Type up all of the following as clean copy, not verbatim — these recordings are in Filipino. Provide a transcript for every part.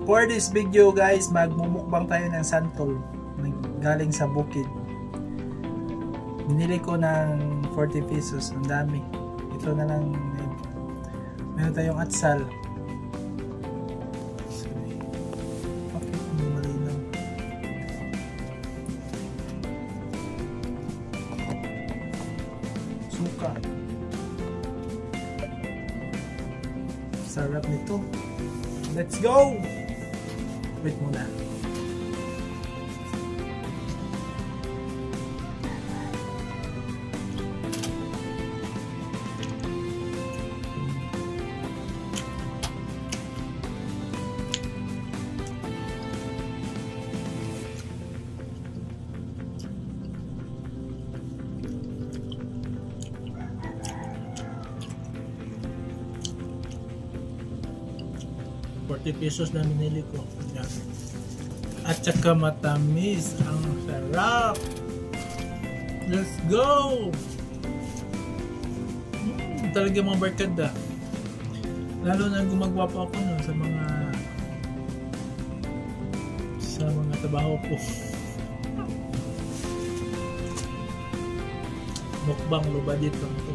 For this video guys, magmumukbang tayo ng santol galing sa bukid. Binili ko ng 40 pesos, ang dami. Ito na lang, meron tayong atsal. Okay, malinaw. Suka. Sarap nito. Let's go! Wait muna. ₱40 na binili ko. At saka matamis. Ang sarap. Let's go! Talaga mga barkada. Lalo na gumagawa pa ako no, sa mga trabaho ko. Mukbang lubadit lang ito.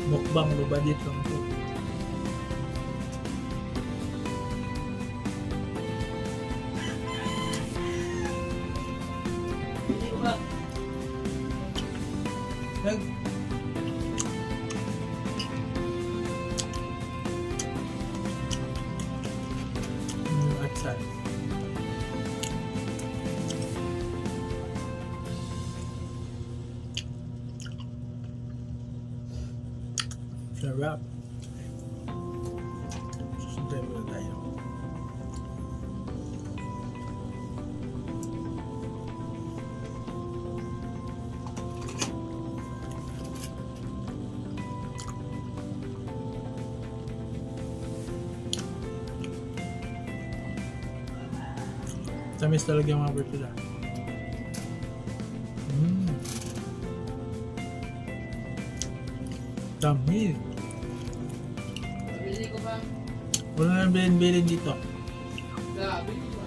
Mukbang lubadit lang ito. Atsal. Sarap. Susundan muna tayo. Tamis talaga yung mga bertula. Tamis. Bili ko ba? Wala nang bilin dito. Bili ko ba?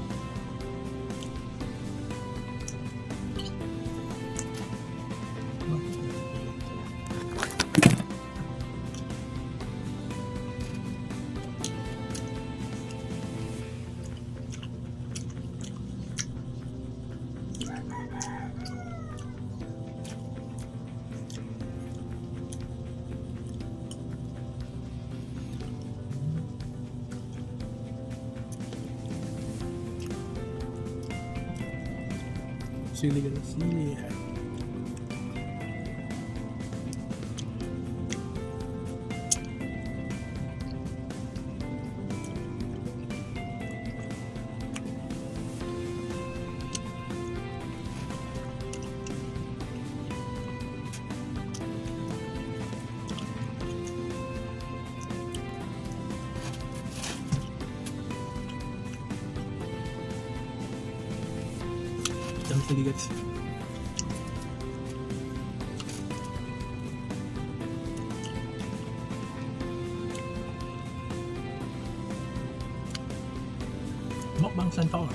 Sili ka na sili. Tamis lagi guys. Mukbang santol.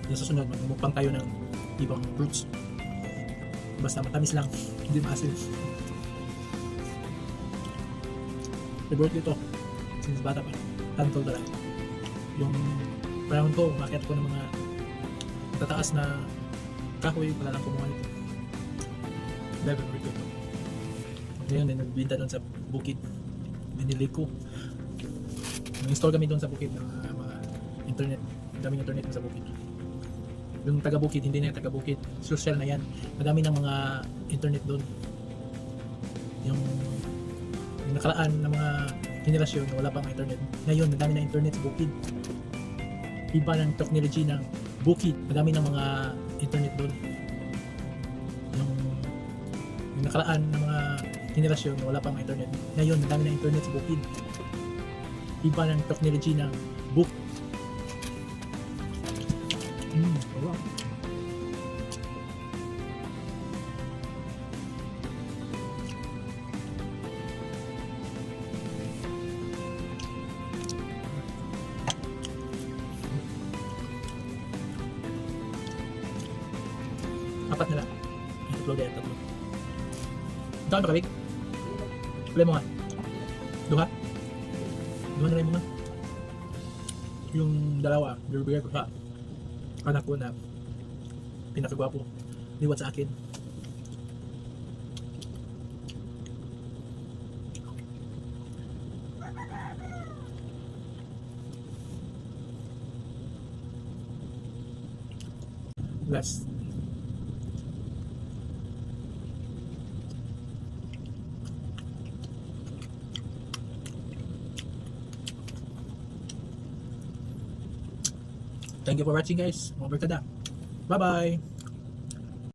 Sa susunod, magmukbang tayo ng ibang fruits. Basta matamis lang, hindi maasin. Favorite ko ito. Since bata pa, tantol talaga. Yung panahon ko, umakyat ko ng mga tataas na kahoy, wala lang kumuha nito. Dahil favorite ko ito. Ngayon, nagbinta doon sa bukid. Binili ko. Nag-install kami doon sa bukid ng mga internet. Daming internet sa bukid. Yung taga-bukid, hindi na yung taga-bukid. Social na yan. Madami ng mga internet doon. Yung nakaraan ng mga henerasyon na wala pang internet. Ngayon, madami na internet sa bukid. Iba ng technology ng bukid. Madami ng mga internet doon. Yung nakaraan ng mga henerasyon na wala pang internet. Ngayon, madami na internet sa bukid. Iba ng technology ng bukid. Wow. Apat na lang. Tatlo din, tatlo. Ikaw ba kabig? Kulay mo nga. Duha? Duha na lang mo nga. Yung dalawa, bibigay ko sa anak ko na pinakagwapo. Liwat sa akin. Last. Thank you for watching guys. Mga barkada. Bye bye.